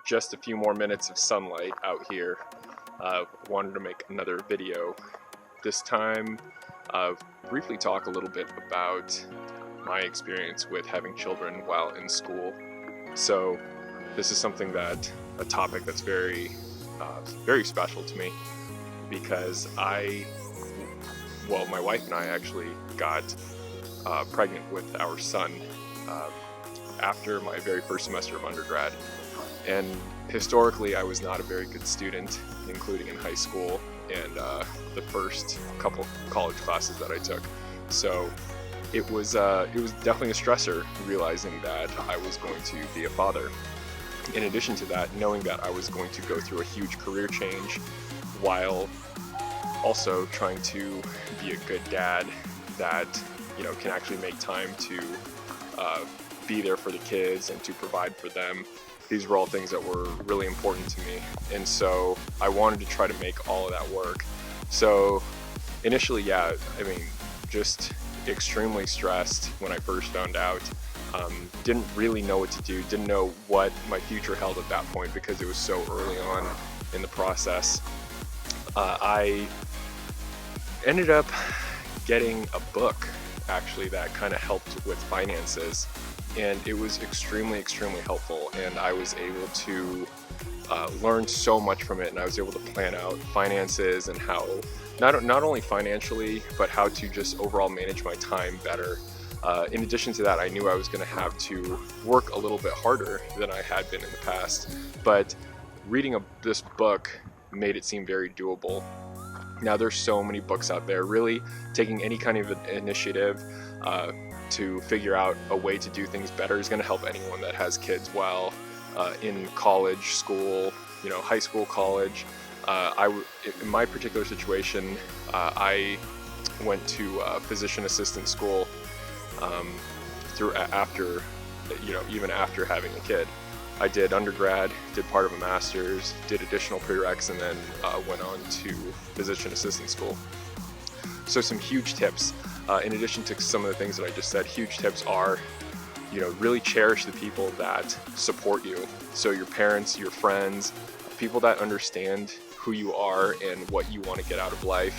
just a few more minutes of sunlight out here. Wanted to make another video. This time, briefly talk a little bit about my experience with having children while in school. So this is a topic that's very special to me, because my wife and I actually got pregnant with our son after my very first semester of undergrad. And historically, I was not a very good student, including in high school and the first couple college classes that I took. So it was definitely a stressor realizing that I was going to be a father. In addition to that, knowing that I was going to go through a huge career change while also trying to be a good dad that, can actually make time to be there for the kids and to provide for them. These were all things that were really important to me. And so I wanted to try to make all of that work. So initially, just extremely stressed when I first found out. Didn't really know what to do, didn't know what my future held at that point because it was so early on in the process. I ended up getting a book actually that kind of helped with finances, and it was extremely helpful, and I was able to learn so much from it, and I was able to plan out finances and how not only financially but how to just overall manage my time better. In addition to that, I knew I was going to have to work a little bit harder than I had been in the past, but reading this book made it seem very doable. Now, there's so many books out there. Really taking any kind of initiative to figure out a way to do things better is going to help anyone that has kids while in college, school, high school, college. In my particular situation, I went to physician assistant school even after having a kid. I did undergrad, did part of a master's, did additional prereqs, and then went on to physician assistant school. So some huge tips, in addition to some of the things that I just said, huge tips are, really cherish the people that support you. So your parents, your friends, people that understand who you are and what you want to get out of life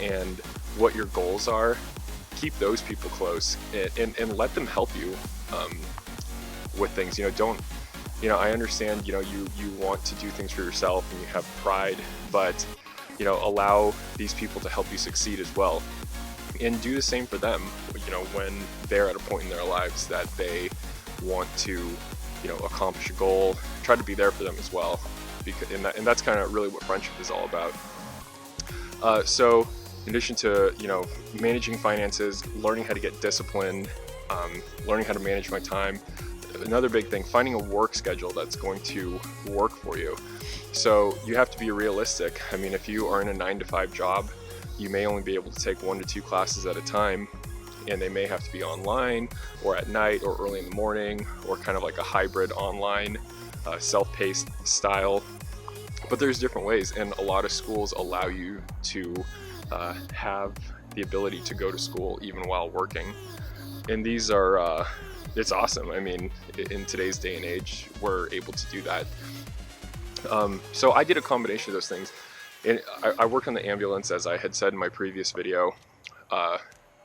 and what your goals are. Keep those people close and let them help you with things. I understand, you want to do things for yourself and you have pride, but, allow these people to help you succeed as well. And do the same for them, when they're at a point in their lives that they want to, accomplish a goal, try to be there for them as well. And that's kind of really what friendship is all about. So in addition to, managing finances, learning how to get disciplined, learning how to manage my time, another big thing, finding a work schedule that's going to work for you. So you have to be realistic. If you are in a 9-to-5 job, you may only be able to take 1 to 2 classes at a time, and they may have to be online or at night or early in the morning, or kind of like a hybrid online self-paced style. But there's different ways, and a lot of schools allow you to have the ability to go to school even while working. And these are it's awesome. In today's day and age, we're able to do that. So I did a combination of those things. And I worked on the ambulance, as I had said in my previous video.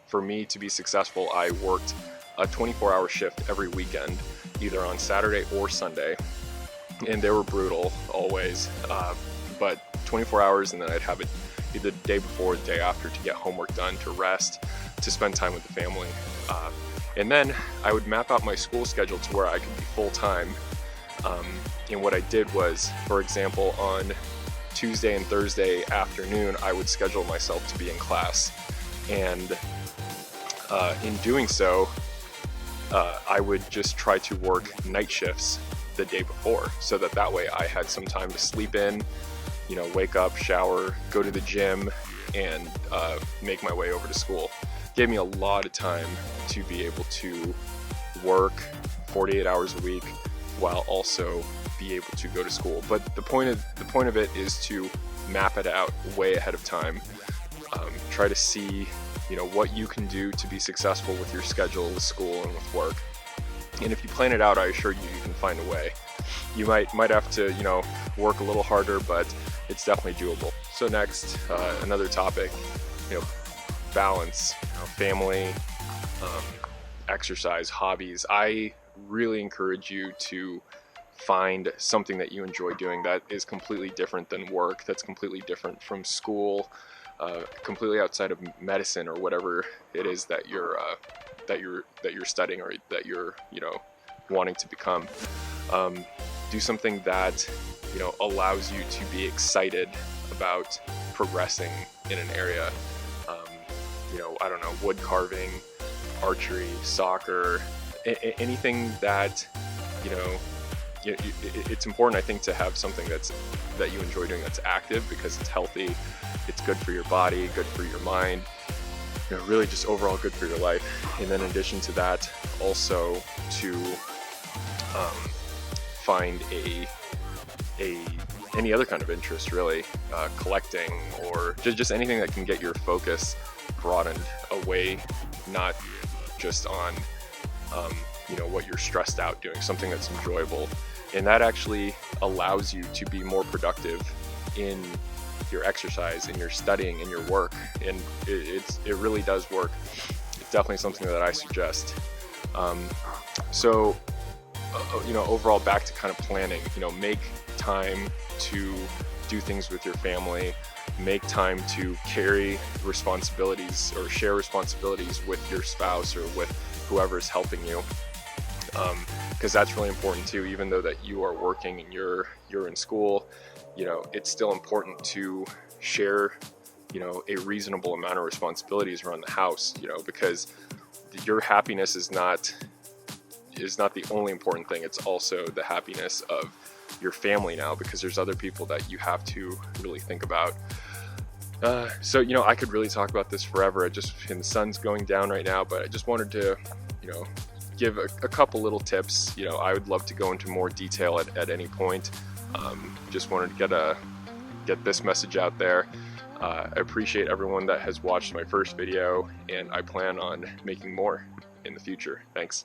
For me to be successful, I worked a 24-hour shift every weekend, either on Saturday or Sunday. And they were brutal, always. But 24 hours, and then I'd have it either the day before or the day after to get homework done, to rest, to spend time with the family. And then I would map out my school schedule to where I could be full-time. And what I did was, for example, on Tuesday and Thursday afternoon, I would schedule myself to be in class. And in doing so, I would just try to work night shifts the day before, so that way I had some time to sleep in, wake up, shower, go to the gym, and make my way over to school. Gave me a lot of time to be able to work 48 hours a week while also be able to go to school. But the point of it is to map it out way ahead of time. Try to see, what you can do to be successful with your schedule, with school, and with work. And if you plan it out, I assure you, you can find a way. you might have to, you know, work a little harder, but it's definitely doable. So next, another topic, you know, balance, you know, family, exercise, hobbies. I really encourage you to find something that you enjoy doing that is completely different than work, that's completely different from school, completely outside of medicine or whatever it is that you're studying or that you're, you know, wanting to become. Do something that, you know, allows you to be excited about progressing in an area. You know, I don't know, wood carving, archery, soccer, anything that, you know, it's important, I think, to have something that you enjoy doing that's active, because it's healthy, it's good for your body, good for your mind, you know, really just overall good for your life. And then in addition to that, also to find any other kind of interest, really, collecting, or just anything that can get your focus broadened away, not just on you know, what you're stressed out doing, something that's enjoyable. And that actually allows you to be more productive in your exercise, in your studying, in your work, and it really does work. It's definitely something that I suggest. So you know, overall, back to kind of planning, you know, make time to do things with your family, make time to carry responsibilities or share responsibilities with your spouse or with whoever is helping you, because that's really important too. Even though that you are working and you're in school, you know, it's still important to share, you know, a reasonable amount of responsibilities around the house, you know, because your happiness is not the only important thing. It's also the happiness of your family now, because there's other people that you have to really think about. So, you know, I could really talk about this forever. And the sun's going down right now, but I just wanted to, you know, give a couple little tips. You know, I would love to go into more detail at any point. Just wanted to get this message out there. I appreciate everyone that has watched my first video, and I plan on making more in the future. Thanks.